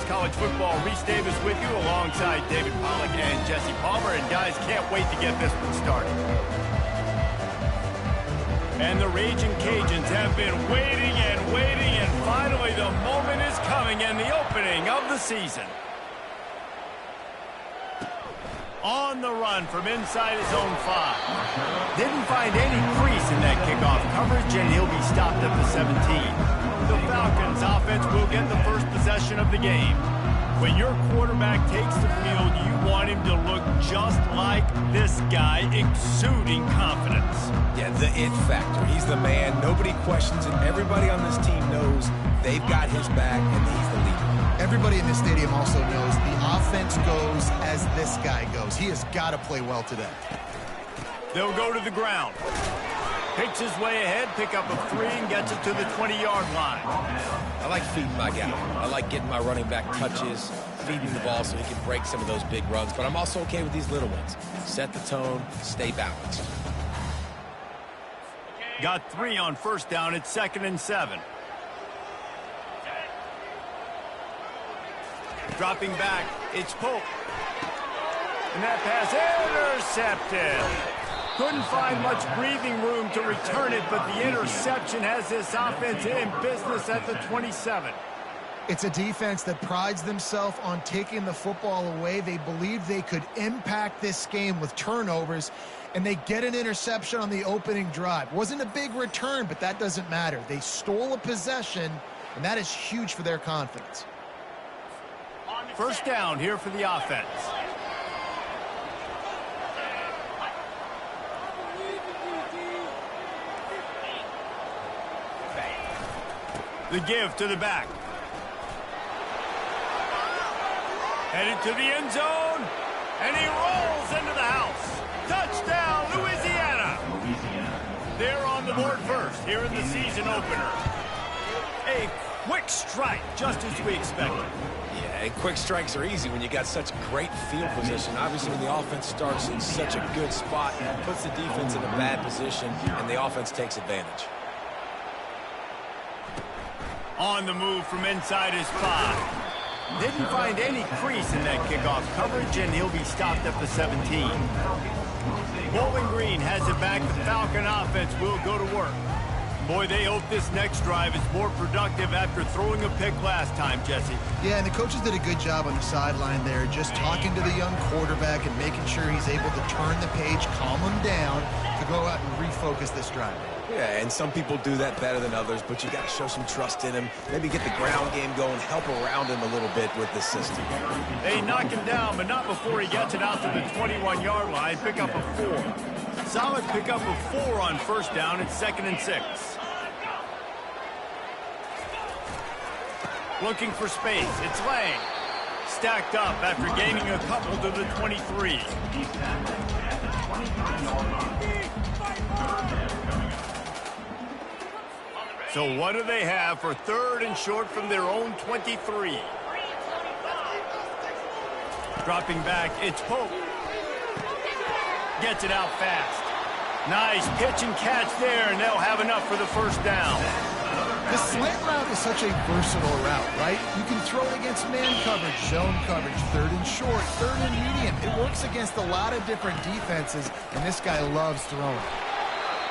Sports College Football. Reese Davis with you alongside David Pollack and Jesse Palmer. And guys, can't wait to get this one started. And the Raging Cajuns have been waiting and finally the moment is coming and the opening of the season. On the run from inside his own 5. Didn't find any crease in that kickoff coverage, and he'll be stopped at the 17. The Falcons offense will get the first possession of the game. When your quarterback takes the field, you want him to look just like this guy, exuding confidence. Yeah, the it factor. He's the man. Nobody questions it. Everybody on this team knows they've got his back, and he's the leader. Everybody in this stadium also knows the offense goes as this guy goes. He has got to play well today. They'll go to the ground. Picks his way ahead, pick up a 3, and gets it to the 20-yard line. I like feeding my guy. I like getting my running back touches, feeding the ball so he can break some of those big runs. But I'm also okay with these little ones. Set the tone, stay balanced. Got 3 on first down. It's 2nd and 7. Dropping back, it's Pope. And that pass intercepted. Couldn't find much breathing room to return it, but the interception has this offense in business at the 27. It's a defense that prides themselves on taking the football away. They believe they could impact this game with turnovers, and they get an interception on the opening drive. Wasn't a big return, but that doesn't matter. They stole a possession, and that is huge for their confidence. First down here for the offense. The give to the back. Headed to the end zone. And he rolls into the house. Touchdown, Louisiana. They're on the board first here in the season opener. A quick strike, just as we expected. Yeah, and quick strikes are easy when you got such great field position. Obviously, when the offense starts in such a good spot, it puts the defense in a bad position, and the offense takes advantage. On the move from inside his 5. Didn't find any crease in that kickoff coverage, and he'll be stopped at the 17. Bowling Green has it back. The Falcon offense will go to work. Boy, they hope this next drive is more productive after throwing a pick last time, Jesse. Yeah, and the coaches did a good job on the sideline there, just talking to the young quarterback and making sure he's able to turn the page, calm him down, to go out and refocus this drive. Yeah, and some people do that better than others, but you got to show some trust in him. Maybe get the ground game going, help around him a little bit with the system. They knock him down, but not before he gets it out to the 21-yard line. Pick up a 4. Solid pick up of 4 on first down. It's 2nd and 6. Looking for space. It's Lang. Stacked up after gaining a couple to the 23. So what do they have for 3rd and short from their own 23? Dropping back, it's Pope. Gets it out fast. Nice pitch and catch there, and they'll have enough for the first down. The slant route is such a versatile route, right? You can throw it against man coverage, zone coverage, 3rd and short, 3rd and medium. It works against a lot of different defenses, and this guy loves throwing.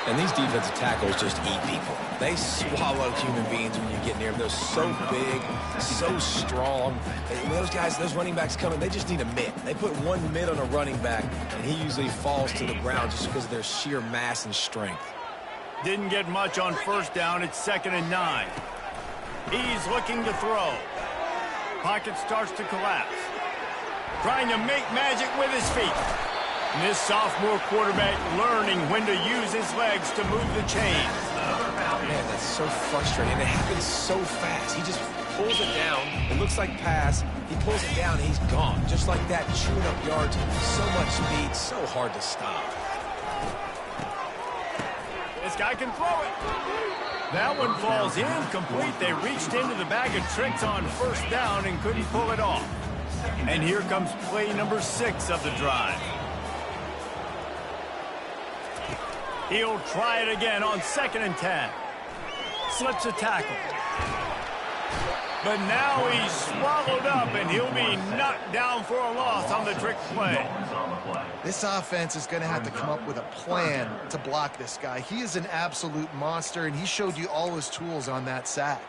And these defensive tackles just eat people. They swallow human beings when you get near them. They're so big, so strong. And those guys, those running backs coming, they just need a mitt. They put one mitt on a running back, and he usually falls to the ground just because of their sheer mass and strength. Didn't get much on first down. It's 2nd and 9. He's looking to throw. Pocket starts to collapse. Trying to make magic with his feet. And this sophomore quarterback learning when to use his legs to move the chains. Man, that's so frustrating. It happens so fast. He just pulls it down. It looks like pass. He pulls it down, and he's gone. Just like that, chewing up yards. So much speed, so hard to stop. This guy can throw it. That one falls incomplete. They reached into the bag of tricks on first down and couldn't pull it off. And here comes play number 6 of the drive. He'll try it again on 2nd and 10. Slips a tackle. But now he's swallowed up, and he'll be knocked down for a loss on the trick play. This offense is going to have to come up with a plan to block this guy. He is an absolute monster, and he showed you all his tools on that sack.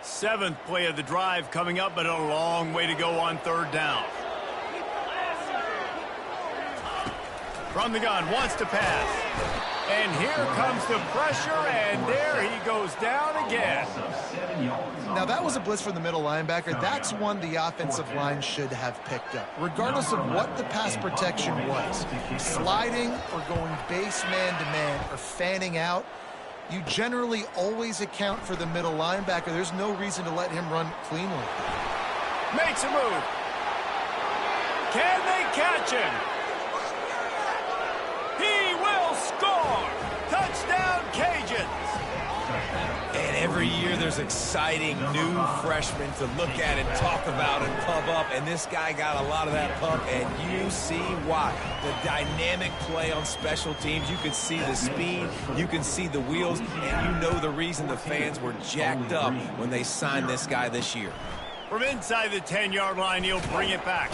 7th play of the drive coming up, but a long way to go on 3rd down. From the gun, wants to pass. And here comes the pressure, and there he goes down again. Now, that was a blitz from the middle linebacker. That's one the offensive line should have picked up, regardless of what the pass protection was. Sliding or going base man-to-man or fanning out, you generally always account for the middle linebacker. There's no reason to let him run cleanly. Makes a move. Can they catch him? He will score! Touchdown, Cajuns! And every year there's exciting new freshmen to look at and talk about and pump up, and this guy got a lot of that pump, and you see why. The dynamic play on special teams, you can see the speed, you can see the wheels, and you know the reason the fans were jacked up when they signed this guy this year. From inside the 10-yard line, he'll bring it back.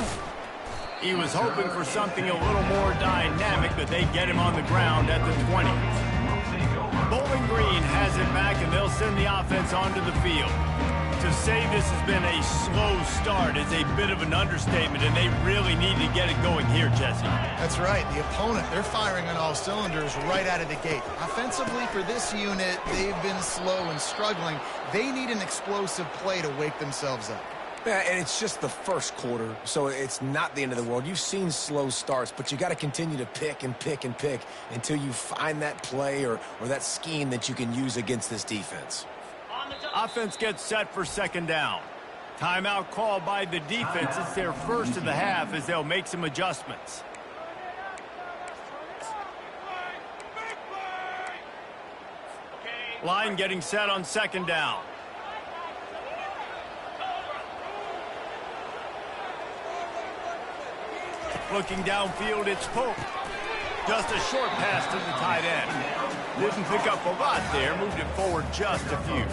He was hoping for something a little more dynamic, but they get him on the ground at the 20. Bowling Green has it back, and they'll send the offense onto the field. To say this has been a slow start is a bit of an understatement, and they really need to get it going here, Jesse. That's right. The opponent, they're firing on all cylinders right out of the gate. Offensively, for this unit, they've been slow and struggling. They need an explosive play to wake themselves up. Yeah, and it's just the first quarter, so it's not the end of the world. You've seen slow starts, but you got to continue to pick and pick and pick until you find that play or that scheme that you can use against this defense. Offense gets set for 2nd down. Timeout called by the defense. It's their first of the half as they'll make some adjustments. Line getting set on 2nd down. Looking downfield, it's Pope. Just a short pass to the tight end. Didn't pick up a lot there, moved it forward just a few.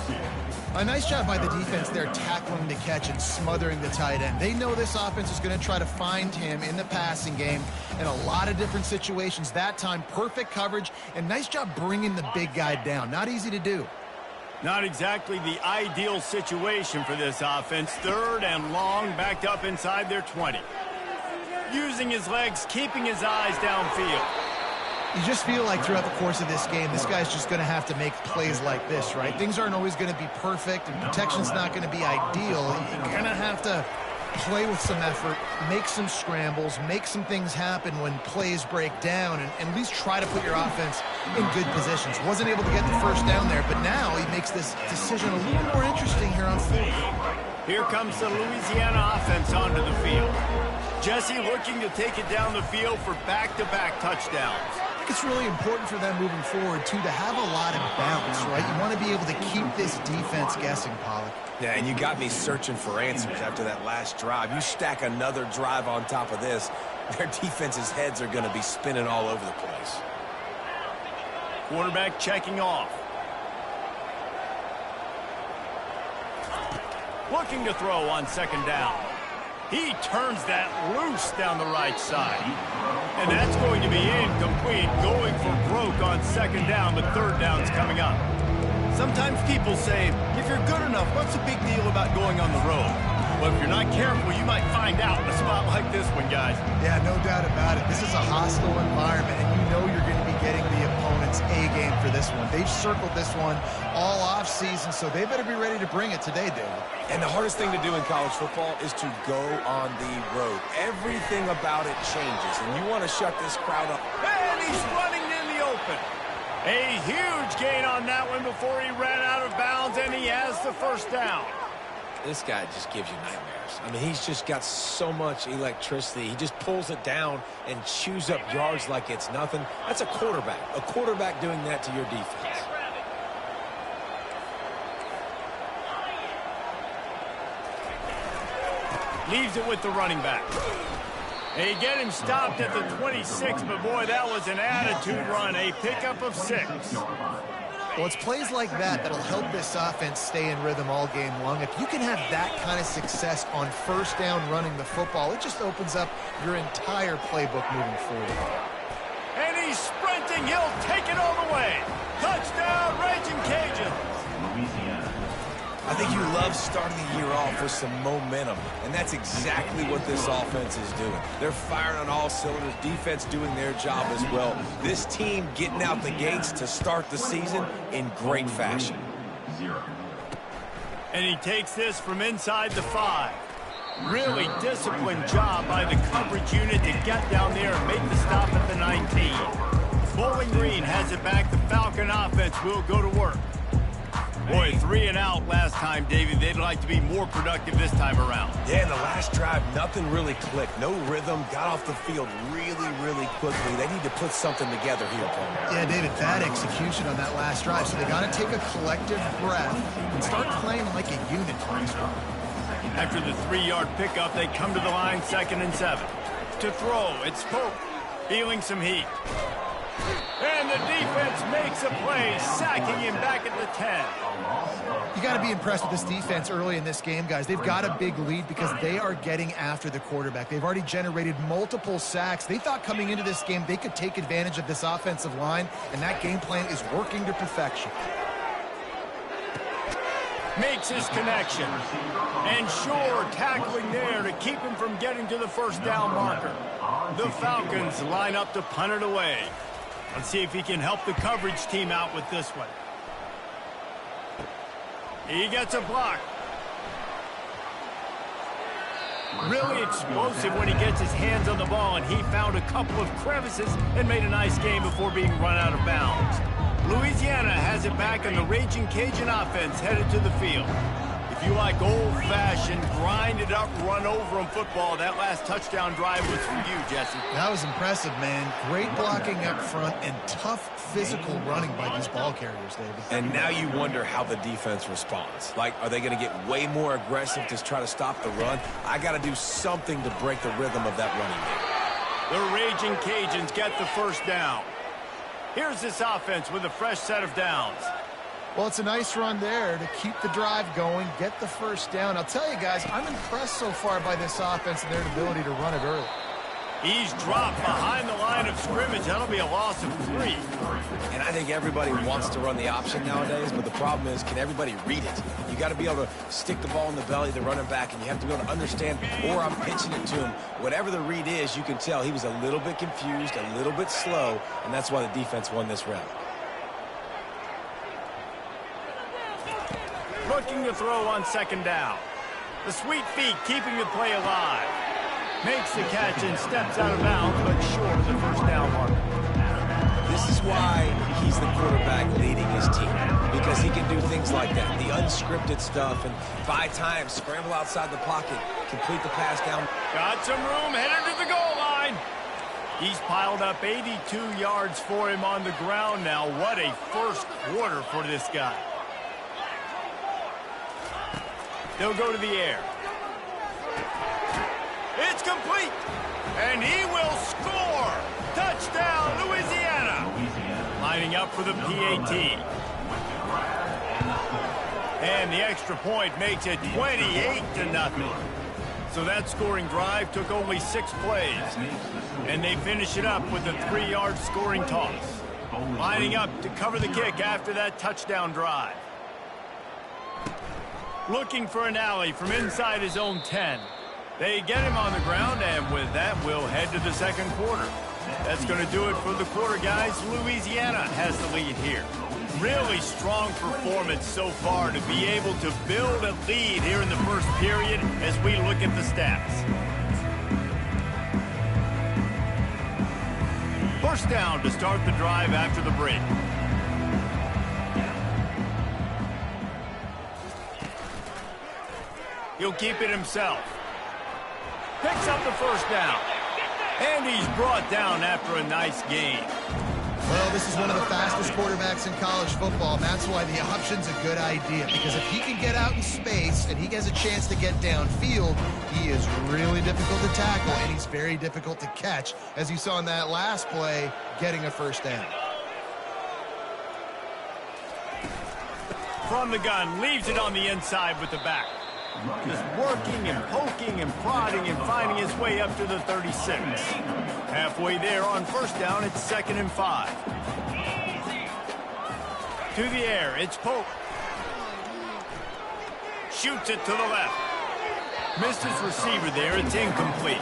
A nice job by the defense there tackling the catch and smothering the tight end. They know this offense is going to try to find him in the passing game in a lot of different situations. That time, perfect coverage, and nice job bringing the big guy down. Not easy to do. Not exactly the ideal situation for this offense. 3rd and long, backed up inside their 20. Using his legs, keeping his eyes downfield. You just feel like throughout the course of this game, this guy's just going to have to make plays like this, right? Things aren't always going to be perfect, and protection's not going to be ideal. You're going to have to play with some effort, make some scrambles, make some things happen when plays break down, and at least try to put your offense in good positions. Wasn't able to get the 1st down there, but now he makes this decision a little more interesting here on 4th. Here comes the Louisiana offense onto the field. Jesse looking to take it down the field for back-to-back touchdowns. I think it's really important for them moving forward, too, to have a lot of bounce, right? You want to be able to keep this defense guessing, Pollack. Yeah, and you got me searching for answers after that last drive. You stack another drive on top of this, their defense's heads are going to be spinning all over the place. Quarterback checking off. Looking to throw on 2nd down. He turns that loose down the right side. And that's going to be incomplete, going for broke on 2nd down, but 3rd down's coming up. Sometimes people say, if you're good enough, what's the big deal about going on the road? Well, if you're not careful, you might find out in a spot like this one, guys. Yeah, no doubt about it. This is a hostile environment, and you know you're going to be getting the opponent's A-game for this one. They've circled this one all off-season, so they better be ready to bring it today, David. And the hardest thing to do in college football is to go on the road. Everything about it changes, and you want to shut this crowd up. And he's running in the open. A huge gain on that one before he ran out of bounds, and he has the 1st down. This guy just gives you nightmares. I mean, he's just got so much electricity. He just pulls it down and chews up yards like it's nothing. That's a quarterback. A quarterback doing that to your defense. Leaves it with the running back. They get him stopped at the 26, but boy, that was an attitude run. A pickup of 6. Well, it's plays like that that'll help this offense stay in rhythm all game long. If you can have that kind of success on first down running the football, it just opens up your entire playbook moving forward. And he's sprinting. He'll take it all the way. Touchdown, Raging Cajuns. I think you love starting the year off with some momentum, and that's exactly what this offense is doing. They're firing on all cylinders, defense doing their job as well. This team getting out the gates to start the season in great fashion. And he takes this from inside the 5. Really disciplined job by the coverage unit to get down there and make the stop at the 19. Bowling Green has it back. The Falcon offense will go to work. Boy, 3 and out last time, Davey. They'd like to be more productive this time around. Yeah, in the last drive, nothing really clicked. No rhythm, got off the field really quickly. They need to put something together here, Paul. Yeah, David, bad execution on that last drive. So they got to take a collective breath and start playing like a unit. After the 3-yard pickup, they come to the line, 2nd and 7. To throw, it's Pope, feeling some heat. And the defense makes a play, sacking him back at the 10. You got to be impressed with this defense early in this game, guys. They've got a big lead because they are getting after the quarterback. They've already generated multiple sacks. They thought coming into this game they could take advantage of this offensive line, and that game plan is working to perfection. Makes his connection. And Shore tackling there to keep him from getting to the first down marker. The Falcons line up to punt it away. Let's see if he can help the coverage team out with this one. He gets a block. Really explosive when he gets his hands on the ball, and he found a couple of crevices and made a nice game before being run out of bounds. Louisiana has it back, and the Raging Cajun offense headed to the field. If you like old-fashioned, grind-it-up, run-over-'em football, that last touchdown drive was for you, Jesse. That was impressive, man. Great blocking up front and tough physical running by these ball carriers, David. And now you wonder how the defense responds. Like, are they going to get way more aggressive to try to stop the run? I got to do something to break the rhythm of that running game. The Raging Cajuns get the first down. Here's this offense with a fresh set of downs. Well, it's a nice run there to keep the drive going, get the first down. I'll tell you guys, I'm impressed so far by this offense and their ability to run it early. He's dropped behind the line of scrimmage. That'll be a loss of 3. And I think everybody wants to run the option nowadays, but the problem is, can everybody read it? You got to be able to stick the ball in the belly of the running back, and you have to be able to understand, or I'm pitching it to him. Whatever the read is, you can tell he was a little bit confused, a little bit slow, and that's why the defense won this round. Looking to throw on 2nd down. The sweet feet keeping the play alive. Makes the catch and steps out of bounds, but short of the first down marker. This is why he's the quarterback leading his team, because he can do things like that, the unscripted stuff, and buy time, scramble outside the pocket, complete the pass down. Got some room, headed to the goal line. He's piled up 82 yards for him on the ground now. What a first quarter for this guy. They'll go to the air. It's complete. And he will score. Touchdown, Louisiana. Lining up for the PAT. And the extra point makes it 28-0. So that scoring drive took only 6 plays. And they finish it up with a 3-yard scoring toss. Lining up to cover the kick after that touchdown drive. Looking for an alley from inside his own 10. They get him on the ground, and with that, we'll head to the second quarter. That's going to do it for the quarter, guys. Louisiana has the lead here. Really strong performance so far to be able to build a lead here in the first period as we look at the stats. First down to start the drive after the break. He'll keep it himself. Picks up the first down. And he's brought down after a nice gain. Well, this is one of the fastest quarterbacks in college football, and that's why the option's a good idea, because if he can get out in space and he has a chance to get downfield, he is really difficult to tackle, and he's very difficult to catch, as you saw in that last play, getting a first down. From the gun, leaves it on the inside with the back. Just working and poking and prodding and finding his way up to the 36. Halfway there on first down, it's 2nd and 5. To the air, it's Pope. Shoots it to the left. Missed his receiver there, it's incomplete.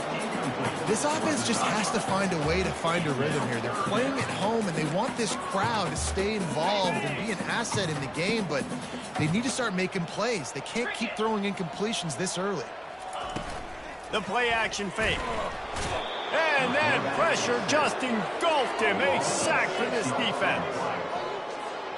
This offense just has to find a way to find a rhythm here. They're playing at home, and they want this crowd to stay involved and be an asset in the game, but they need to start making plays. They can't keep throwing incompletions this early. The play action fake. And that pressure just engulfed him. A sack for this defense.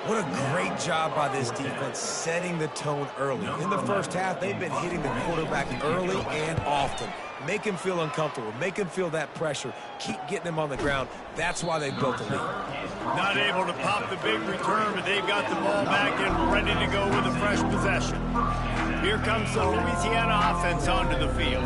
What a great job by this defense setting the tone early. In the first half, they've been hitting the quarterback early and often. Make him feel uncomfortable. Make him feel that pressure. Keep getting him on the ground. That's why they built the lead. Not able to pop the big return, but they've got the ball back and ready to go with a fresh possession. Here comes the Louisiana offense onto the field.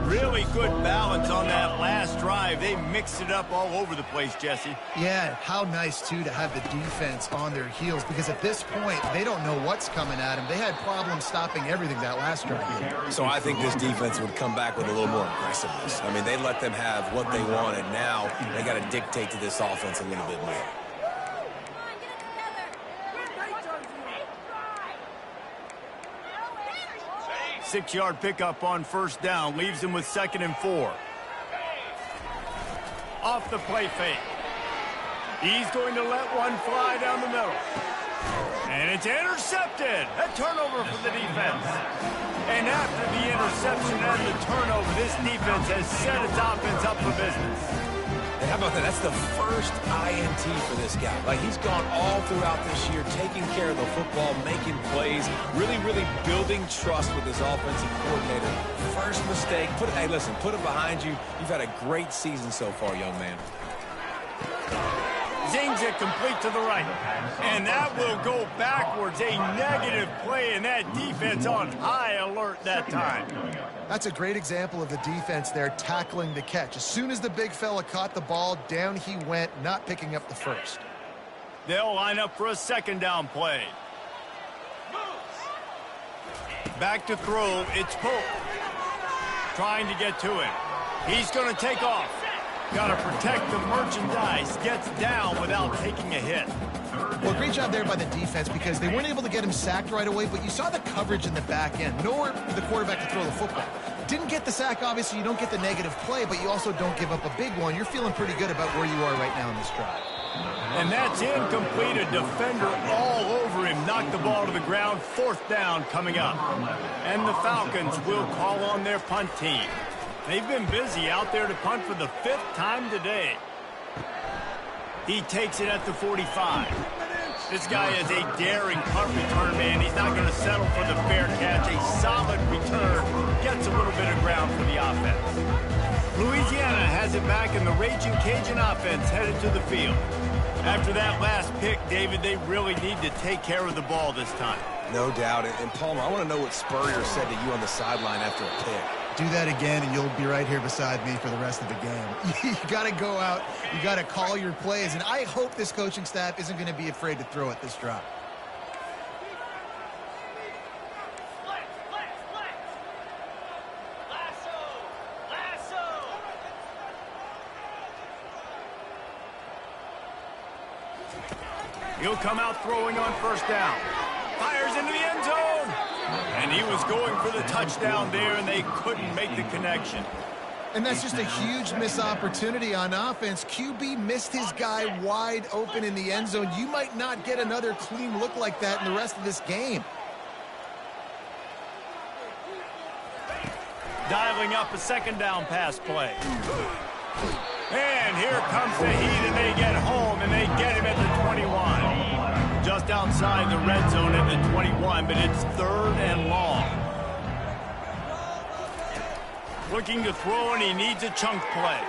Really good balance on that last drive. They mixed it up all over the place, Jesse. Yeah, how nice, too, to have the defense on their heels, because at this point, they don't know what's coming at them. They had problems stopping everything that last drive. So I think this defense would come back with a little more aggressiveness. I mean, they let them have what they wanted. Now they got to dictate to this offense a little bit more. 6-yard pickup on first down. Leaves him with 2nd and 4. Off the play fake. He's going to let one fly down the middle. And it's intercepted. A turnover for the defense. And after the interception and the turnover, this defense has set its offense up for business. And how about that? That's the first INT for this guy. Like, he's gone all throughout this year, taking care of the football, making plays, really building trust with his offensive coordinator. First mistake. Hey, listen, put it behind you. You've had a great season so far, young man. Zings it complete to the right. And that will go backwards. A negative play, and that defense on high alert that time. That's a great example of the defense there tackling the catch. As soon as the big fella caught the ball, down he went, not picking up the first. They'll line up for a 2nd down play. Back to throw, it's Pope. Trying to get to it. He's going to take off. Got to protect the merchandise. Gets down without taking a hit. Well, great job there by the defense, because they weren't able to get him sacked right away, but you saw the coverage in the back end. Nowhere for the quarterback to throw the football. Didn't get the sack, obviously. You don't get the negative play, but you also don't give up a big one. You're feeling pretty good about where you are right now in this drive. And that's incomplete. A defender all over him. Knocked the ball to the ground. 4th down coming up. And the Falcons will call on their punt team. They've been busy out there to punt for the 5th time today. He takes it at the 45. This guy is a daring punt return man. He's not going to settle for the fair catch. A solid return. Gets a little bit of ground for the offense. Louisiana has it back, and the Raging Cajun offense headed to the field. After that last pick, David, they really need to take care of the ball this time. No doubt. And Palmer, I want to know what Spurrier said to you on the sideline after a pick. Do that again, and you'll be right here beside me for the rest of the game. You got to go out. You got to call your plays, and I hope this coaching staff isn't going to be afraid to throw at this drop. He'll come out throwing on first down. Fires into the end zone. And he was going for the touchdown there, and they couldn't make the connection. And that's just a huge missed opportunity on offense. QB missed his guy wide open in the end zone. You might not get another clean look like that in the rest of this game. Dialing up a 2nd down pass play. And here comes the heat, and they get home, and they get him at the 21. Just outside the red zone at the 21, but it's 3rd and long. Looking to throw, and he needs a chunk play.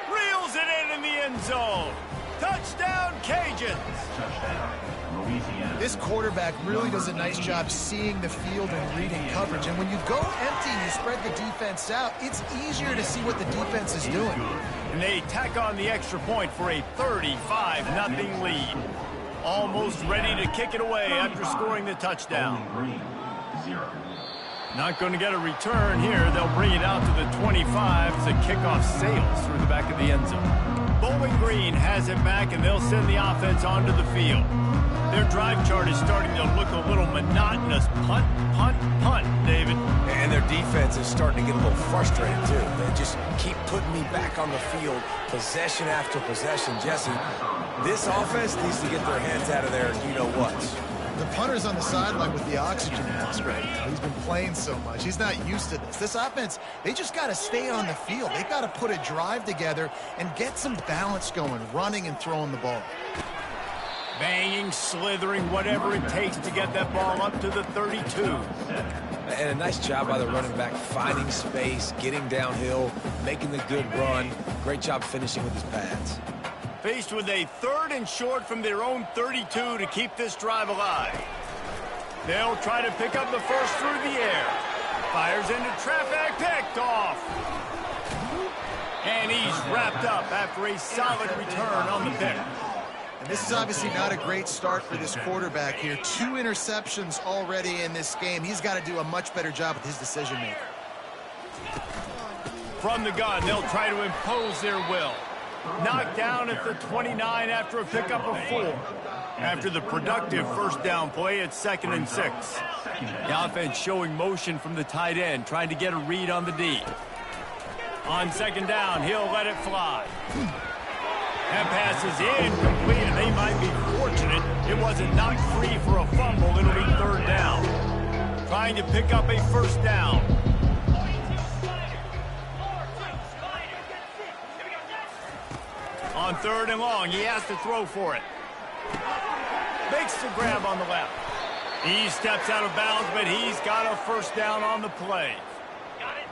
Reels it in the end zone. Touchdown, Cajuns. This quarterback really does a nice job seeing the field and reading coverage. And when you go empty and you spread the defense out, it's easier to see what the defense is doing. And they tack on the extra point for a 35-0 lead. almost ready to kick it away after scoring the touchdown. Not going to get a return here. They'll bring it out to the 25 as the kickoff sails through the back of the end zone. Bowling Green has it back, and they'll send the offense onto the field. Their drive chart is starting to look a little monotonous. Punt, punt, punt, David. And their defense is starting to get a little frustrated, too. They just keep putting me back on the field, possession after possession. Jesse, this offense needs to get their heads out of there, you-know-what. The punter's on the sideline with the oxygen mask right now. He's been playing so much. He's not used to this. This offense, they just got to stay on the field. They've got to put a drive together and get some balance going, running and throwing the ball. Banging, slithering, whatever it takes to get that ball up to the 32. And a nice job by the running back, finding space, getting downhill, making the good run. Great job finishing with his pads. Faced with a 3rd and short from their own 32 to keep this drive alive. They'll try to pick up the first through the air. Fires into traffic, picked off. And he's wrapped up after a solid return on the pick. And this is obviously not a great start for this quarterback here. 2 interceptions already in this game. He's got to do a much better job with his decision-making. From the gun, they'll try to impose their will. Knocked down at the 29 after a pickup of 4. After the productive first down play, it's 2nd and 6. The offense showing motion from the tight end, trying to get a read on the D. On 2nd down, he'll let it fly. That pass is incomplete, and they might be fortunate it wasn't knocked free for a fumble. It'll be 3rd down. Trying to pick up a first down. On 3rd and long, he has to throw for it. Makes the grab on the left. He steps out of bounds, but he's got a first down on the play.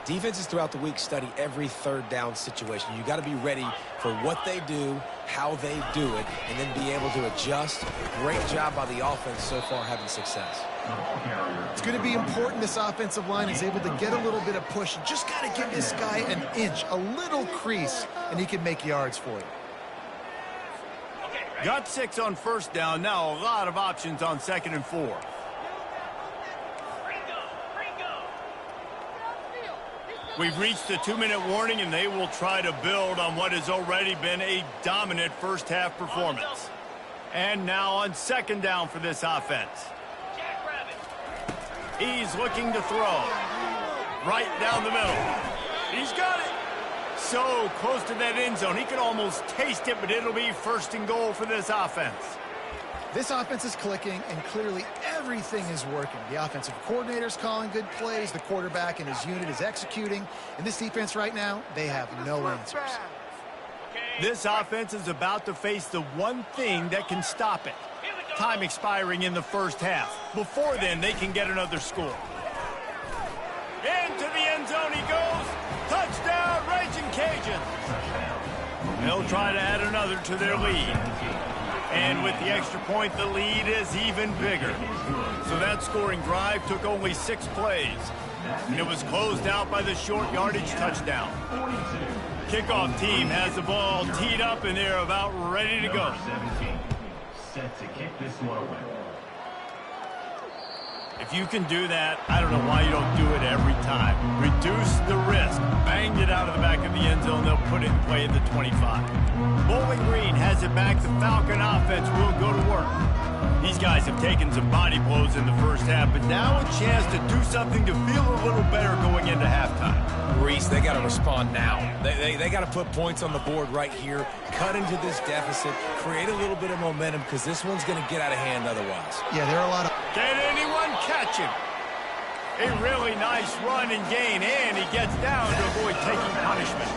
Defenses throughout the week study every 3rd down situation. You got to be ready for what they do, how they do it, and then be able to adjust. Great job by the offense so far having success. It's going to be important this offensive line is able to get a little bit of push. You just got to give this guy an inch, a little crease, and he can make yards for you. Got 6 on first down. Now a lot of options on 2nd and 4. We've reached the 2-minute warning, and they will try to build on what has already been a dominant first-half performance. And now on 2nd down for this offense. He's looking to throw. Right down the middle. He's got it. So close to that end zone. He could almost taste it, but it'll be 1st and goal for this offense. This offense is clicking, and clearly everything is working. The offensive coordinator's calling good plays. The quarterback and his unit is executing. And this defense right now, they have no answers. This offense is about to face the one thing that can stop it. Time expiring in the first half. Before then, they can get another score. Into the end zone he goes. Touchdown, Raging Cajuns. They'll try to add another to their lead. And with the extra point, the lead is even bigger. So that scoring drive took only 6 plays. And it was closed out by the short yardage touchdown. Kickoff team has the ball teed up, and they're about ready to go. Set to kick this one away. If you can do that, I don't know why you don't do it every time. Reduce the risk. Banged it out of the back of the end zone. They'll put it in play at the 25. Bowling Green has it back. The Falcon offense will go to work. These guys have taken some body blows in the first half, but now a chance to do something to feel a little better going into halftime. Reese, they got to respond now. They got to put points on the board right here, cut into this deficit, create a little bit of momentum, because this one's going to get out of hand otherwise. Yeah, there are a lot of... Can anyone catch him? A really nice run and gain, and he gets down to avoid taking punishment.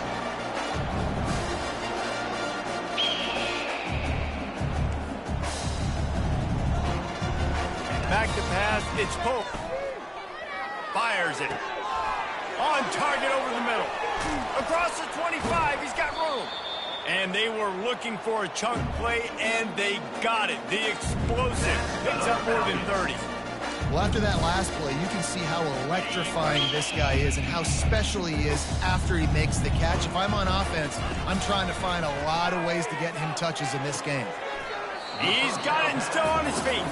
Back to pass, it's Pope. Fires it. On target over the middle. Across the 25, he's got room. And they were looking for a chunk play, and they got it. The explosive picks up more than 30. Well, after that last play, you can see how electrifying this guy is and how special he is after he makes the catch. If I'm on offense, I'm trying to find a lot of ways to get him touches in this game. He's got it and still on his feet.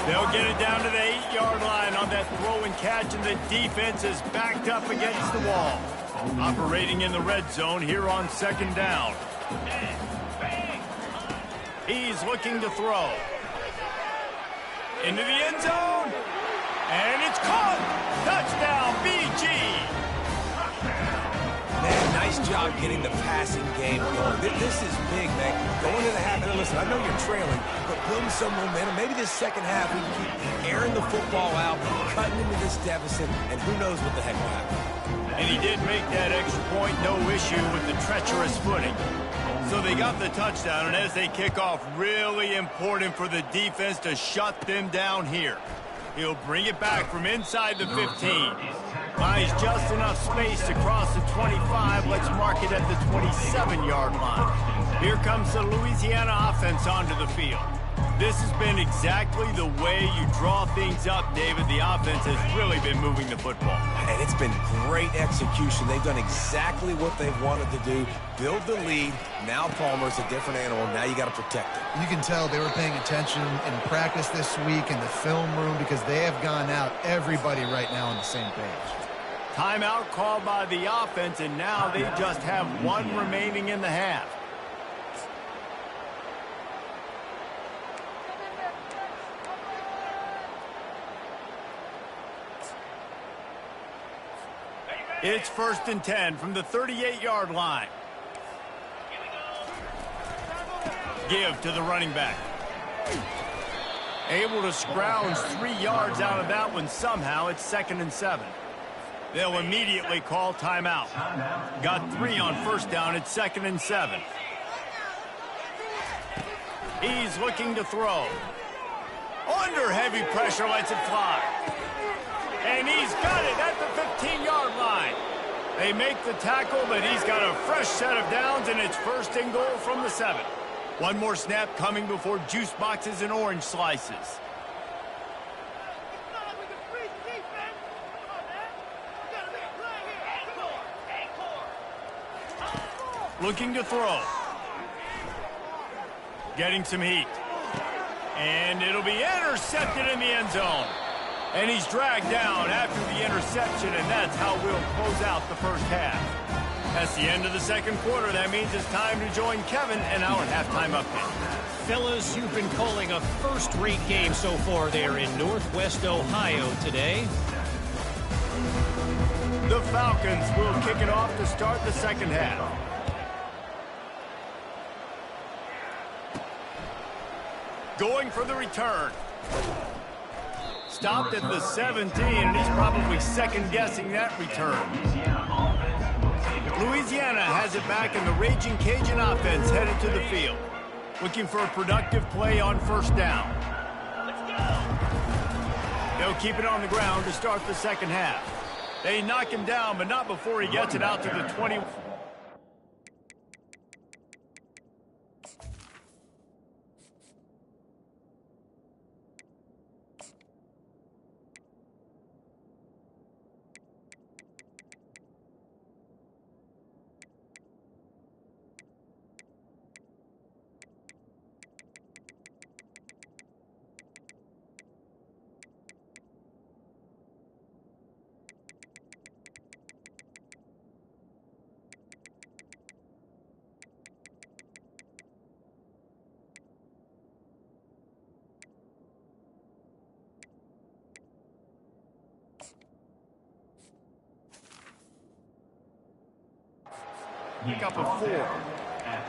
They'll get it down to the 8-yard line on that throw and catch, and the defense is backed up against the wall. Operating in the red zone here on 2nd down. He's looking to throw. Into the end zone. And it's caught. Touchdown, BG. Man, nice job getting the passing game going. This is big, man. Going to the half. And listen, I know you're trailing, but building some momentum. Maybe this second half we can keep airing the football out, cutting into this deficit, and who knows what the heck will happen. And he did make that extra point, no issue with the treacherous footing. So they got the touchdown, and as they kick off, really important for the defense to shut them down here. He'll bring it back from inside the 15. Buys just enough space to cross the 25. Let's mark it at the 27-yard line. Here comes the Louisiana offense onto the field. This has been exactly the way you draw things up, David. The offense has really been moving the football. And it's been great execution. They've done exactly what they've wanted to do. Build the lead. Now Palmer's a different animal. Now you got to protect it. You can tell they were paying attention in practice this week in the film room because they have gone out everybody right now on the same page. Timeout called by the offense, and now they just have one remaining in the half. It's 1st and 10 from the 38-yard line. Give to the running back. Able to scrounge 3 yards out of that one somehow. It's 2nd and 7. They'll immediately call timeout. Got 3 on 1st down. It's 2nd and 7. He's looking to throw. Under heavy pressure, lets it fly. And he's got it at the 15-yard line. They make the tackle, but he's got a fresh set of downs, and it's 1st and goal from the 7. One more snap coming before juice boxes and orange slices. Looking to throw. Getting some heat. And it'll be intercepted in the end zone. And he's dragged down after the interception, and that's how we'll close out the first half. That's the end of the 2nd quarter. That means it's time to join Kevin in our halftime update. Fellas, you've been calling a first-rate game so far there in Northwest Ohio today. The Falcons will kick it off to start the 2nd half. Going for the return. Stopped at the 17, and he's probably second-guessing that return. Louisiana has it back, and the Raging Cajun offense headed to the field. Looking for a productive play on 1st down. They'll keep it on the ground to start the 2nd half. They knock him down, but not before he gets it out to the 20. Pick up a 4.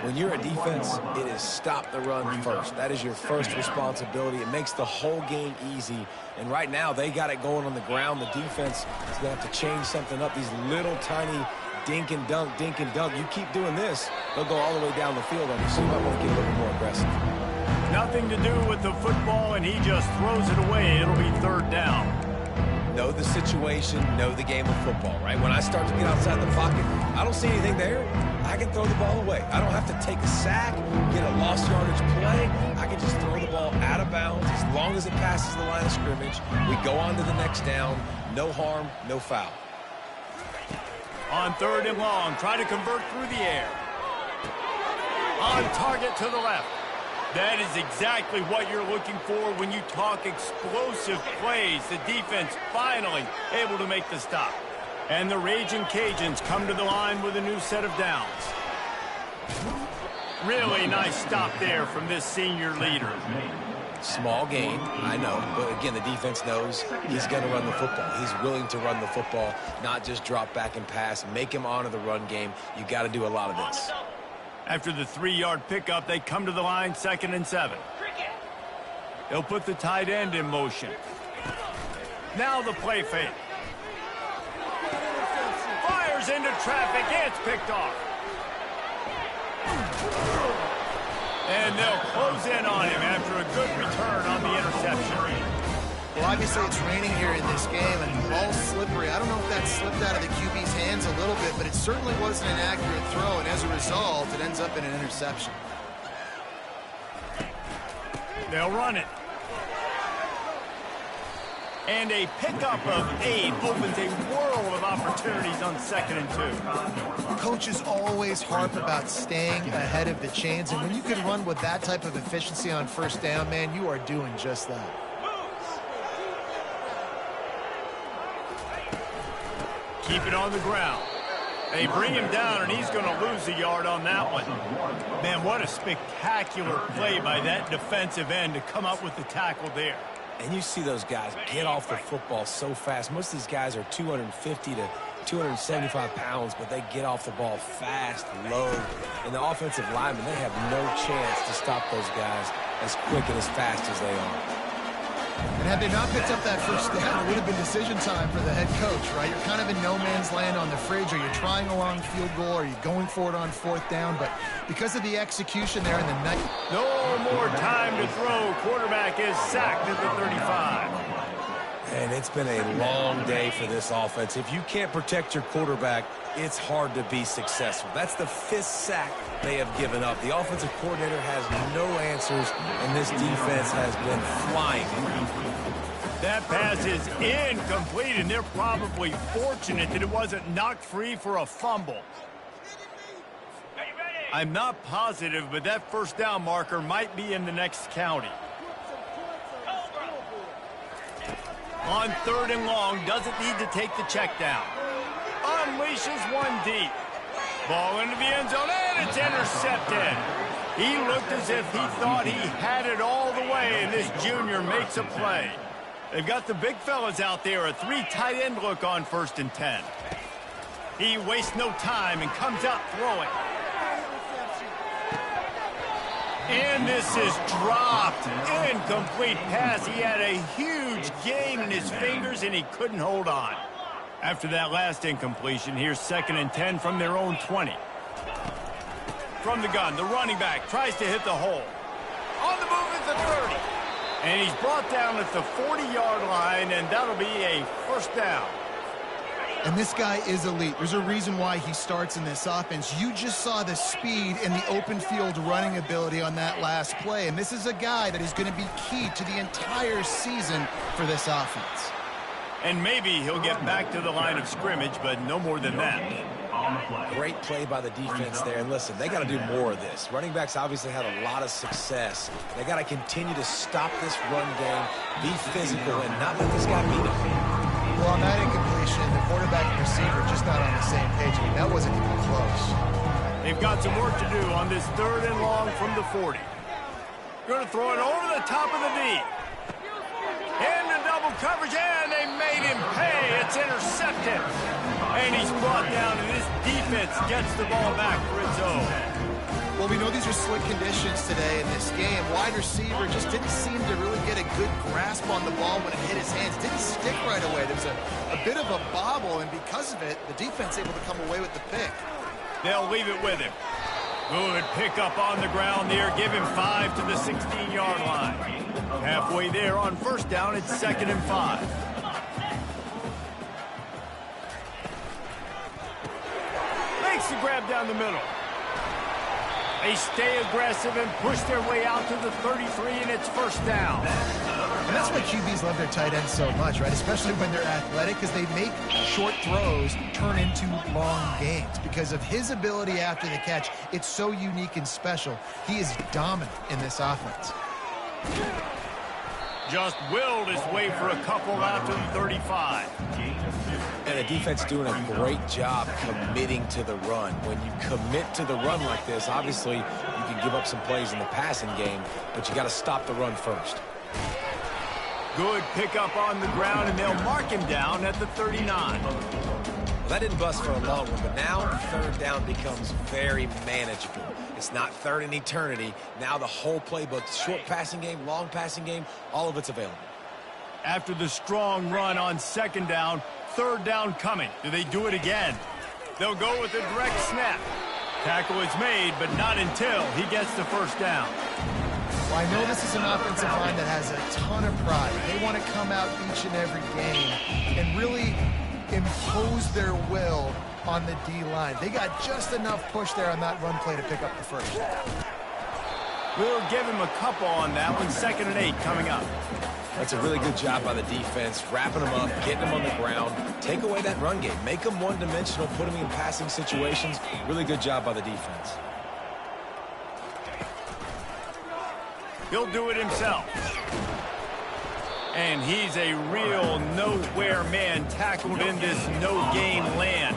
When you're a defense, it is stop the run first. That is your first responsibility. It makes the whole game easy. And right now, they got it going on the ground. The defense is going to have to change something up. These little tiny dink and dunk, dink and dunk. You keep doing this, they'll go all the way down the field on you. So you might want to get a little more aggressive. Nothing to do with the football, and he just throws it away. It'll be 3rd down. Know the situation, know the game of football, right? When I start to get outside the pocket, I don't see anything there. I can throw the ball away. I don't have to take a sack, get a lost yardage play. I can just throw the ball out of bounds as long as it passes the line of scrimmage. We go on to the next down. No harm, no foul. On 3rd and long, try to convert through the air. On target to the left. That is exactly what you're looking for when you talk explosive plays. The defense finally able to make the stop. And the Raging Cajuns come to the line with a new set of downs. Really nice stop there from this senior leader. Small gain, I know, but again, the defense knows he's going to run the football. He's willing to run the football, not just drop back and pass, make him honor the run game. You got to do a lot of this. After the 3-yard pickup, they come to the line, 2nd and 7. They'll put the tight end in motion. Now the play fake. Fires into traffic. It's picked off. And they'll close in on him after a good return on the interception. Well, obviously it's raining here in this game, and the ball's slippery. I don't know if that slipped out of the QB's hands a little bit, but it certainly wasn't an accurate throw, and as a result, it ends up in an interception. They'll run it. And a pickup of 8 opens a world of opportunities on 2nd and 2. Coaches always harp about staying ahead of the chains, and when you can run with that type of efficiency on 1st down, man, you are doing just that. Keep it on the ground. They bring him down, and he's going to lose a yard on that one. Man, what a spectacular play by that defensive end to come up with the tackle there. And you see those guys get off the football so fast. Most of these guys are 250 to 275 pounds, but they get off the ball fast, low. And the offensive linemen, they have no chance to stop those guys as quick and as fast as they are. And had they not picked up that 1st down, it would have been decision time for the head coach, right? You're kind of in no man's land on the fridge. Are you trying a long field goal? Are you going for it on 4th down? But because of the execution there in the night... No more time to throw. Quarterback is sacked at the 35. And it's been a long day for this offense. If you can't protect your quarterback, it's hard to be successful. That's the 5th sack they have given up. The offensive coordinator has no answers, and this defense has been flying. That pass is incomplete, and they're probably fortunate that it wasn't knocked free for a fumble. I'm not positive, but that 1st down marker might be in the next county. On 3rd and long, doesn't need to take the check down. Unleashes one deep. Ball into the end zone, and it's intercepted. He looked as if he thought he had it all the way, and this junior makes a play. They've got the big fellas out there, a 3 tight end look on 1st and 10. He wastes no time and comes out throwing. And this is dropped. Incomplete pass. He had a huge gain in his fingers, and he couldn't hold on. After that last incompletion, here's 2nd and 10 from their own 20. From the gun, the running back tries to hit the hole. On the move at the 30. And he's brought down at the 40-yard line, and that'll be a 1st down. And this guy is elite. There's a reason why he starts in this offense. You just saw the speed and the open field running ability on that last play. And this is a guy that is going to be key to the entire season for this offense. And maybe he'll get back to the line of scrimmage, but no more than that. Great play by the defense there. And listen, they got to do more of this. Running backs obviously had a lot of success. They got to continue to stop this run game, be physical, and not let this guy beat them. Well, on that incompletion, the quarterback and receiver just not on the same page. I mean, that wasn't even close. They've got some work to do on this 3rd and long from the 40. Going to throw it over the top of the knee. Into double coverage, and they made him pay. It's intercepted. And he's brought down, and this defense gets the ball back for its own. Well, we know these are slick conditions today in this game. Wide receiver just didn't seem to really get a good grasp on the ball when it hit his hands. Didn't stick right away. There was a bit of a bobble, and because of it, the defense able to come away with the pick. They'll leave it with him. Good pick up on the ground there. Give him 5 to the 16-yard line. Halfway there on 1st down, it's 2nd and 5. Makes the grab down the middle. They stay aggressive and push their way out to the 33, and it's 1st down. And that's why QBs love their tight ends so much, right? Especially when they're athletic, because they make short throws turn into long gains. Because of his ability after the catch, it's so unique and special. He is dominant in this offense. Just willed his way for a couple out to the 35. And the defense doing a great job committing to the run. When you commit to the run like this, obviously you can give up some plays in the passing game, but you got to stop the run first. Good pickup on the ground, and they'll mark him down at the 39. That didn't bust for a long one, but now third down becomes very manageable. It's not third in eternity. Now the whole playbook, short passing game, long passing game, all of it's available. After the strong run on second down, third down coming. Do they do it again? They'll go with a direct snap. Tackle is made, but not until he gets the first down. Well, I know this is an offensive line that has a ton of pride. They want to come out each and every game and really impose their will on the D-line. They got just enough push there on that run play to pick up the first. We'll give him a couple on that one. 2nd and 8 coming up. That's a really good job by the defense, wrapping them up, getting them on the ground. Take away that run game. Make them one-dimensional, put them in passing situations. Really good job by the defense. He'll do it himself. And he's a real nowhere man tackled in this no-game land.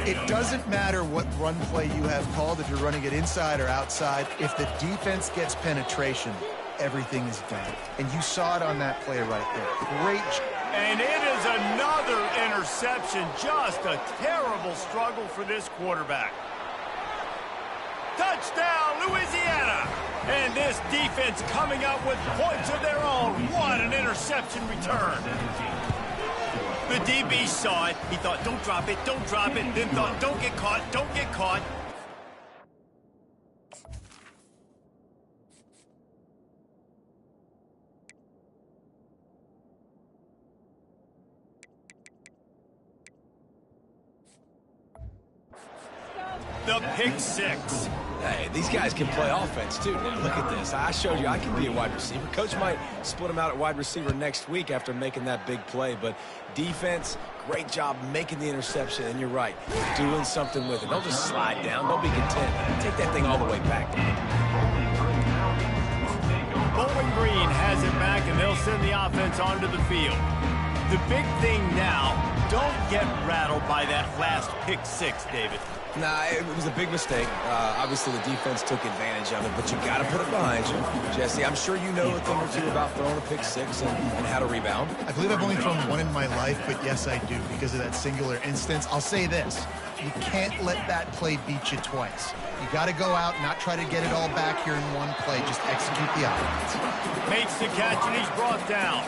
It doesn't matter what run play you have called, if you're running it inside or outside. If the defense gets penetration, everything is done. And you saw it on that play right there. Great. And it is another interception. Just a terrible struggle for this quarterback. Touchdown, Louisiana! And this defense coming up with points of their own. What an interception return. The DB saw it. He thought, don't drop it, don't drop it. Then thought, don't get caught, don't get caught. The pick six. Hey, these guys can play offense, too. Now, look at this. I showed you I can be a wide receiver. Coach might split them out at wide receiver next week after making that big play. But defense, great job making the interception. And you're right, doing something with it. Don't just slide down. Don't be content. Take that thing all the way back. Bowling Green has it back, and they'll send the offense onto the field. The big thing now, don't get rattled by that last pick six, David. Nah, it was a big mistake. Obviously, the defense took advantage of it, but you got to put it behind you. Jesse, I'm sure you know a thing or two about throwing a pick six and how to rebound. I believe I've only thrown one in my life, but yes, I do, because of that singular instance. I'll say this. You can't let that play beat you twice. You got to go out and not try to get it all back here in one play. Just execute the offense. Makes the catch, and he's brought down.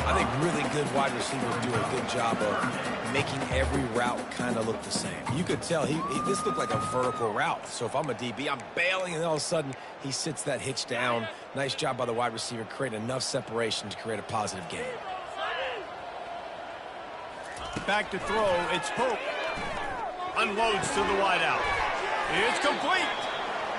I think really good wide receivers do a good job of making every route kind of look the same. You could tell this looked like a vertical route. So if I'm a DB, I'm bailing, and all of a sudden he sits that hitch down. Nice job by the wide receiver, creating enough separation to create a positive game. Back to throw, it's Pope. Unloads to the wideout. It's complete.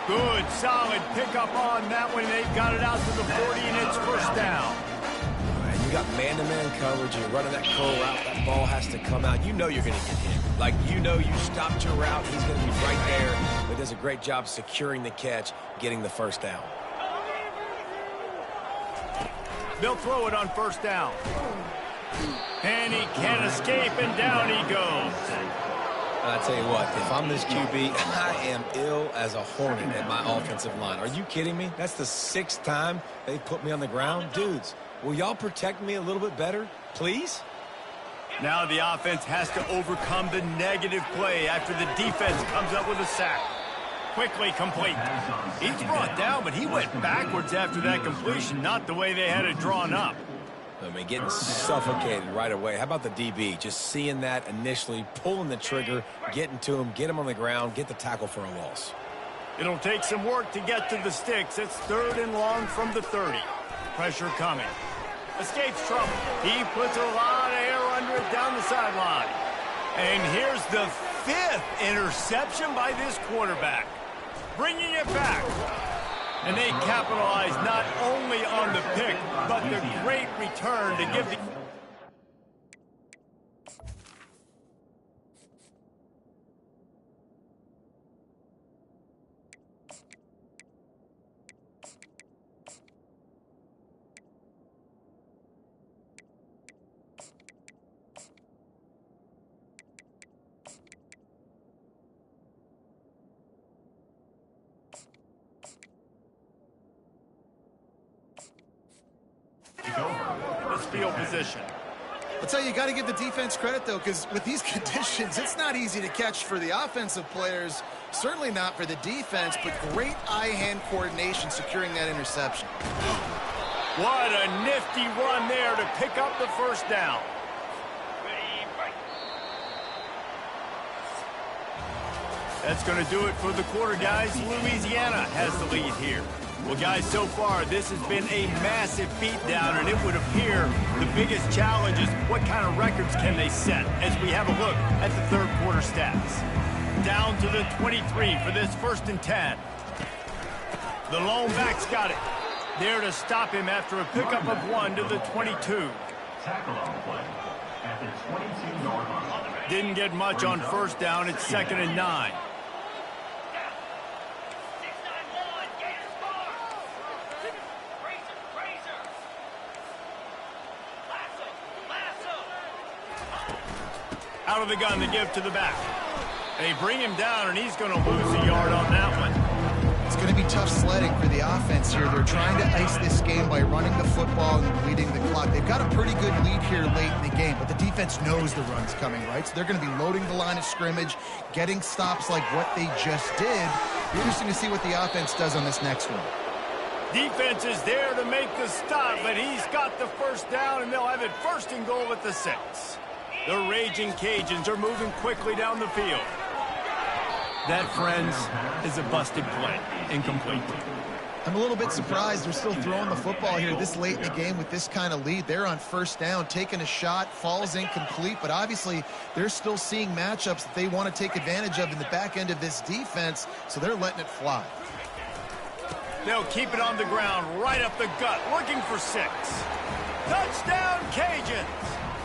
Good, solid pickup on that one. They've got it out to the 40, and it's first down. All right, you got man-to-man coverage. You're running that curl route. That ball has to come out. You know you're going to get hit. Like, you know you stopped your route. He's going to be right there. But does a great job securing the catch, getting the first down. They'll throw it on first down. And he can't escape, and down he goes. I tell you what, if I'm this QB, I am ill as a hornet at my offensive line. Are you kidding me? That's the 6th time they've put me on the ground. Dudes, will y'all protect me a little bit better, please? Now the offense has to overcome the negative play after the defense comes up with a sack. Quickly complete. He's brought down, but he went backwards after that completion, not the way they had it drawn up. I mean, getting suffocated right away. How about the DB? Just seeing that initially, pulling the trigger, getting to him, get him on the ground, get the tackle for a loss. It'll take some work to get to the sticks. It's 3rd and long from the 30. Pressure coming. Escapes trouble. He puts a lot of air under it down the sideline. And here's the 5th interception by this quarterback. Bringing it back. And they capitalize not only on the pick, but the great return to give the... This field position. I'll tell you, you got to give the defense credit, though, because with these conditions, it's not easy to catch for the offensive players, certainly not for the defense, but great eye-hand coordination securing that interception. What a nifty run there to pick up the first down. That's going to do it for the quarter, guys. Louisiana has the lead here. Well, guys, so far, this has been a massive beatdown, and it would appear the biggest challenge is what kind of records can they set as we have a look at the third quarter stats. Down to the 23 for this 1st and 10. The lone back's got it. There to stop him after a pickup of 1 to the 22. Tackle on play at the 22-yard line. Didn't get much on first down. It's 2nd and 9. Out of the gun to give to the back. They bring him down, and he's going to lose a yard on that one. It's going to be tough sledding for the offense here. They're trying to ice this game by running the football and bleeding the clock. They've got a pretty good lead here late in the game, but the defense knows the run's coming, right? So they're going to be loading the line of scrimmage, getting stops like what they just did. Interesting to see what the offense does on this next one. Defense is there to make the stop, but he's got the first down, and they'll have it 1st and goal at the 6. The Raging Cajuns are moving quickly down the field. That, friends, is a busted play. Incomplete. I'm a little bit surprised they're still throwing the football here this late in the game with this kind of lead. They're on 1st down, taking a shot, falls incomplete, but obviously they're still seeing matchups that they want to take advantage of in the back end of this defense, so they're letting it fly. They'll keep it on the ground, right up the gut, looking for 6. Touchdown, Cajuns!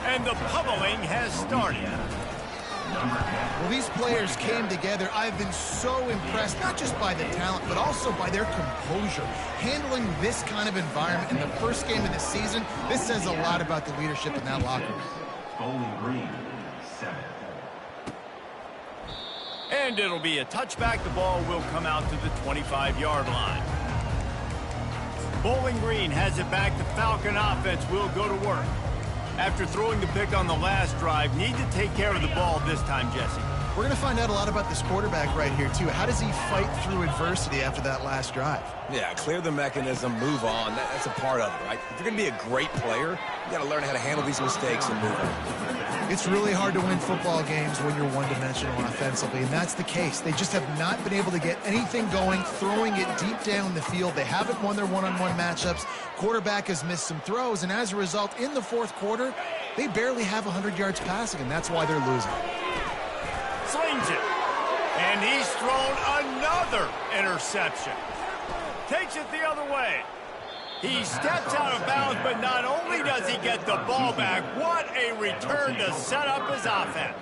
And the pummeling has started. Well, these players came together. I've been so impressed, not just by the talent, but also by their composure. Handling this kind of environment in the first game of the season, this says a lot about the leadership in that locker room. Bowling Green, 7. And it'll be a touchback. The ball will come out to the 25-yard line. Bowling Green has it back. The Falcon offense will go to work. After throwing the pick on the last drive, need to take care of the ball this time, Jesse. We're going to find out a lot about this quarterback right here, too. How does he fight through adversity after that last drive? Yeah, clear the mechanism, move on. That's a part of it, right? If you're going to be a great player, you got to learn how to handle these mistakes and move on. It's really hard to win football games when you're one-dimensional offensively, and that's the case. They just have not been able to get anything going, throwing it deep down the field. They haven't won their one-on-one matchups. Quarterback has missed some throws, and as a result, in the fourth quarter, they barely have 100 yards passing, and that's why they're losing. Slings it. And he's thrown another interception. Takes it the other way. He steps out of bounds, but not only does he get the ball back, what a return to set up his offense.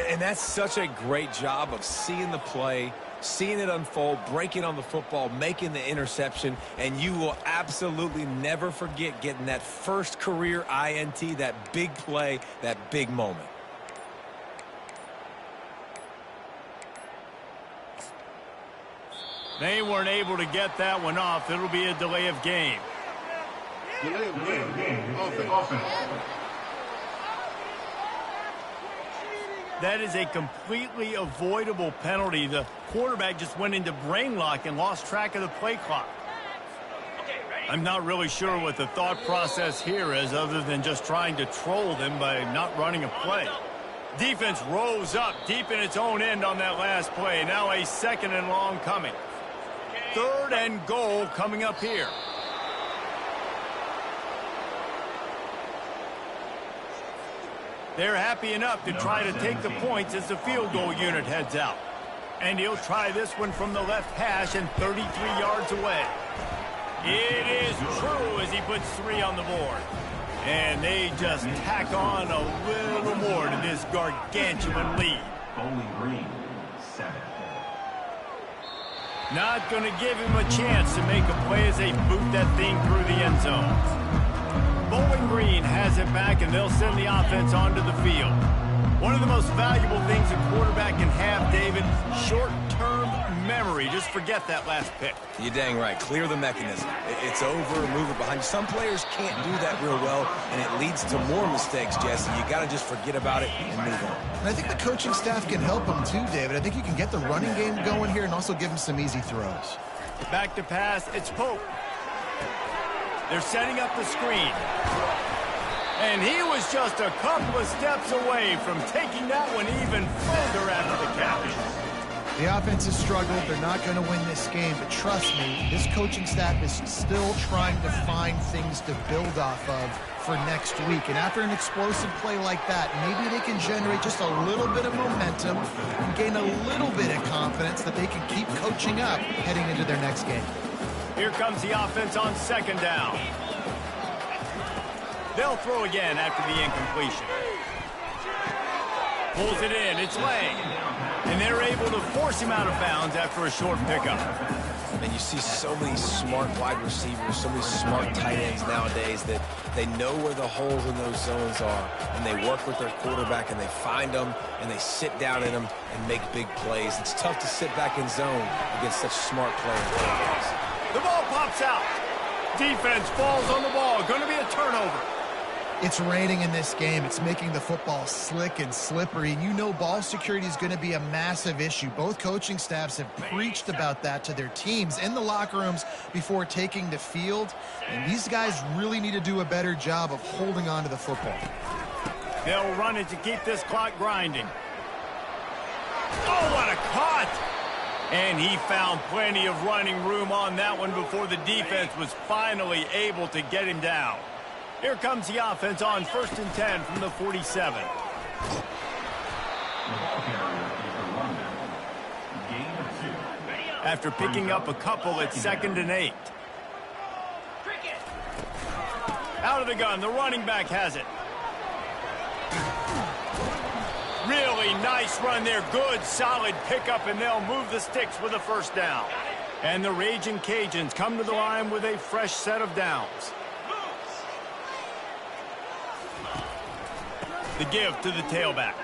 And that's such a great job of seeing the play, seeing it unfold, breaking on the football, making the interception, and you will absolutely never forget getting that first career INT, that big play, that big moment. They weren't able to get that one off. It'll be a delay of game. Delay of game. Offense. That is a completely avoidable penalty. The quarterback just went into brain lock and lost track of the play clock. I'm not really sure what the thought process here is other than just trying to troll them by not running a play. Defense rose up deep in its own end on that last play. Now a 2nd and long coming. 3rd and goal coming up here. They're happy enough to try to take the points as the field goal unit heads out. And he'll try this one from the left hash and 33 yards away. It is true as he puts 3 on the board. And they just tack on a little more to this gargantuan lead. Bowling Green, 7. Not going to give him a chance to make a play as they boot that thing through the end zone. Bowling Green has it back, and they'll send the offense onto the field. One of the most valuable things a quarterback can have, David, short-term memory. Just forget that last pick. You're dang right. Clear the mechanism. It's over, move it behind you. Some players can't do that real well, and it leads to more mistakes, Jesse. You got to just forget about it and move on. And I think the coaching staff can help him too, David. I think you can get the running game going here and also give him some easy throws. Back to pass, it's Pope. They're setting up the screen. And he was just a couple of steps away from taking that one even further after the catch. The offense has struggled. They're not going to win this game, but trust me, this coaching staff is still trying to find things to build off of for next week. And after an explosive play like that, maybe they can generate just a little bit of momentum and gain a little bit of confidence that they can keep coaching up heading into their next game. Here comes the offense on 2nd down. They'll throw again after the incompletion. Pulls it in, it's Lang. And they're able to force him out of bounds after a short pickup. And you see so many smart wide receivers, so many smart tight ends nowadays that they know where the holes in those zones are, and they work with their quarterback, and they find them, and they sit down in them and make big plays. It's tough to sit back in zone against such smart players. The ball pops out. Defense falls on the ball. Going to be a turnover. It's raining in this game. It's making the football slick and slippery. And you know ball security is going to be a massive issue. Both coaching staffs have preached about that to their teams in the locker rooms before taking the field. And these guys really need to do a better job of holding on to the football. They'll run it to keep this clock grinding. Oh, what a cut! And he found plenty of running room on that one before the defense was finally able to get him down. Here comes the offense on 1st and 10 from the 47. The ball carrier is the runner. Gain of 2. After picking up a couple, it's 2nd and 8. Out of the gun, the running back has it. Really nice run there. Good, solid pickup, and they'll move the sticks with a 1st down. And the Raging Cajuns come to the line with a fresh set of downs. The give to the tailback.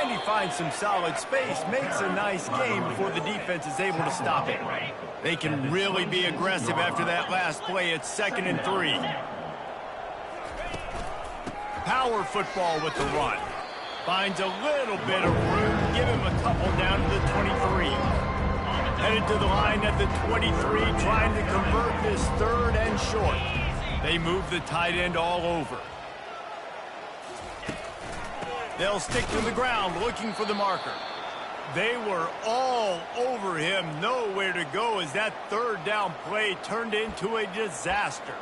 And he finds some solid space, makes a nice game before the defense is able to stop it. They can really be aggressive after that last play. It's 2nd and 3. Power football with the run. Finds a little bit of room. Give him a couple down to the 23. Headed to the line at the 23, trying to convert this 3rd and short. They move the tight end all over. They'll stick to the ground looking for the marker. They were all over him, nowhere to go as that 3rd down play turned into a disaster.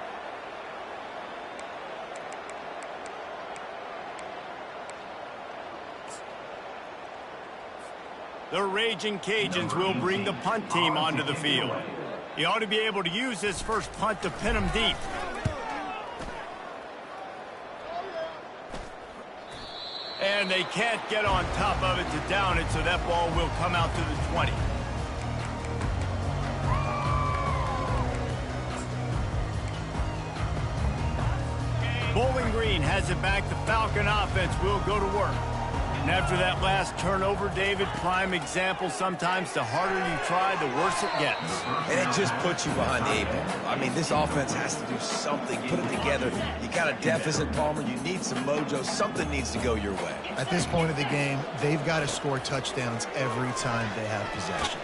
The Raging Cajuns will bring the punt team onto the field. He ought to be able to use this first punt to pin him deep. And they can't get on top of it to down it, so that ball will come out to the 20. Bowling Green has it back. The Falcon offense will go to work. And after that last turnover, David, prime example, sometimes the harder you try, the worse it gets. And it just puts you behind the 8 ball. I mean, this offense has to do something, put it together. You got a deficit, Palmer. You need some mojo. Something needs to go your way. At this point of the game, they've got to score touchdowns every time they have possession.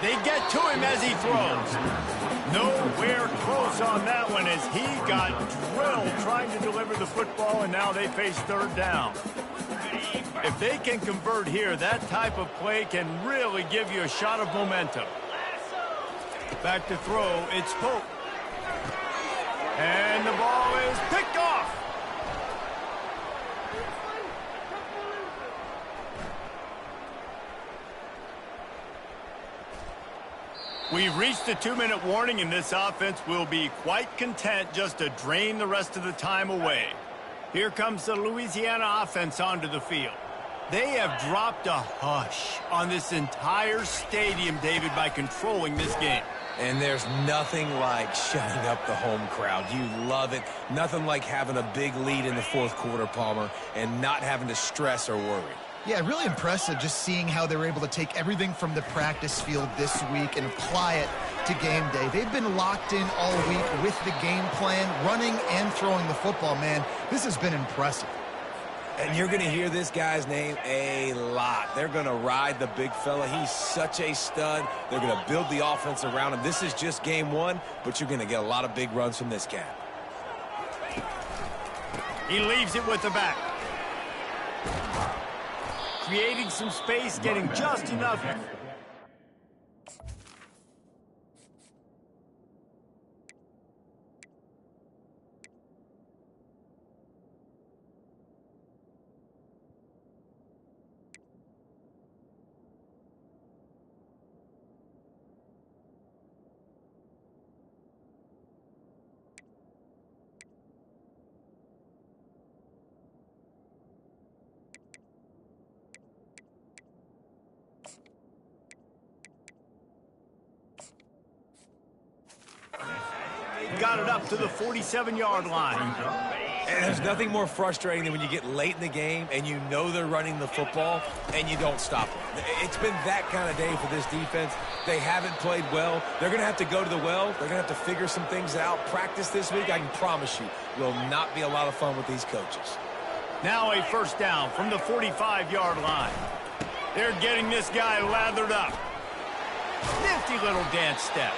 They get to him as he throws. Nowhere close on that one as he got drilled trying to deliver the football, and now they face 3rd down. If they can convert here, that type of play can really give you a shot of momentum. Back to throw, it's Pope. And the ball is picked off. We've reached the 2-minute warning, and this offense will be quite content just to drain the rest of the time away. Here comes the Louisiana offense onto the field. They have dropped a hush on this entire stadium, David, by controlling this game. And there's nothing like shutting up the home crowd. You love it. Nothing like having a big lead in the fourth quarter, Palmer, and not having to stress or worry. Yeah, really impressive just seeing how they were able to take everything from the practice field this week and apply it to game day. They've been locked in all week with the game plan, running and throwing the football, man. This has been impressive. And you're going to hear this guy's name a lot. They're going to ride the big fella. He's such a stud. They're going to build the offense around him. This is just game one, but you're going to get a lot of big runs from this cat. He leaves it with the back. Creating some space, getting just enough. Got it up to the 47-yard line. And there's nothing more frustrating than when you get late in the game and you know they're running the football and you don't stop them. It's been that kind of day for this defense. They haven't played well. They're going to have to go to the well. They're going to have to figure some things out. Practice this week, I can promise you, will not be a lot of fun with these coaches. Now a first down from the 45-yard line. They're getting this guy lathered up. Nifty little dance step.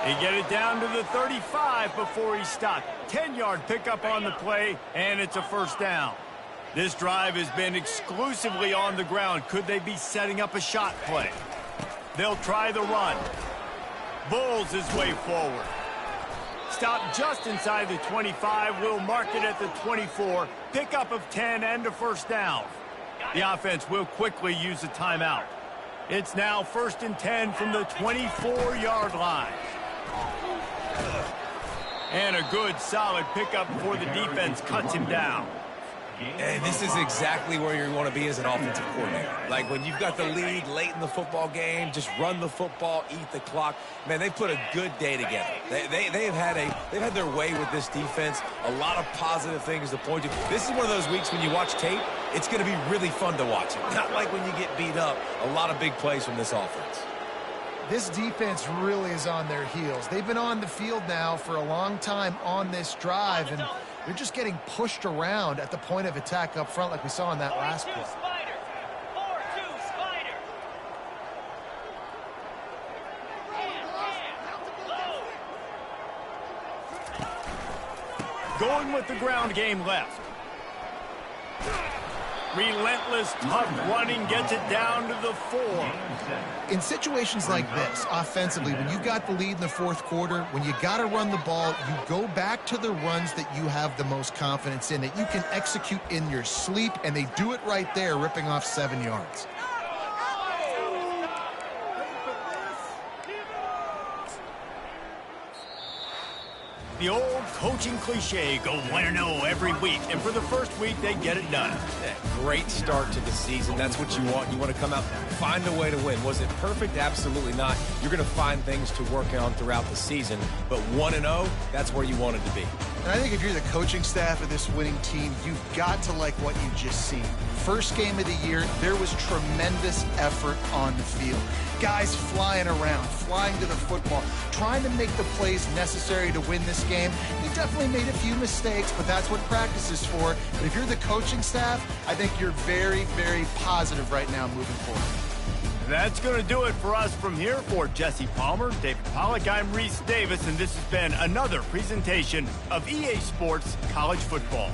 They get it down to the 35 before he stopped. 10-yard pickup on the play, and it's a first down. This drive has been exclusively on the ground. Could they be setting up a shot play? They'll try the run. Bulls his way forward. Stop just inside the 25. We'll mark it at the 24. Pickup of 10 and a first down. The offense will quickly use a timeout. It's now 1st and 10 from the 24-yard line. And a good, solid pickup before the defense cuts him down. And this is exactly where you want to be as an offensive coordinator. Like when you've got the lead late in the football game, just run the football, eat the clock. Man, they put a good day together. They've had their way with this defense. A lot of positive things to point to. This is one of those weeks when you watch tape, it's going to be really fun to watch it. Not like when you get beat up. A lot of big plays from this offense. This defense really is on their heels. They've been on the field now for a long time on this drive, and they're just getting pushed around at the point of attack up front like we saw in that last play. Going with the ground game left. Relentless, tough running gets it down to the 4. In situations like this, offensively, when you've got the lead in the fourth quarter, when you got to run the ball, you go back to the runs that you have the most confidence in, that you can execute in your sleep, and they do it right there, ripping off 7 yards. The old coaching cliche, go 1-0 every week, and for the first week, they get it done. Great start to the season. That's what you want. You want to come out, find a way to win. Was it perfect? Absolutely not. You're going to find things to work on throughout the season, but 1-0, that's where you wanted to be. And I think if you're the coaching staff of this winning team, you've got to like what you just seen. First game of the year, there was tremendous effort on the field. Guys flying around, flying to the football, trying to make the plays necessary to win this game. They definitely made a few mistakes, but that's what practice is for. But if you're the coaching staff, I think you're very, very positive right now moving forward. That's going to do it for us from here. For Jesse Palmer, David Pollack, I'm Reese Davis, and this has been another presentation of EA Sports College Football.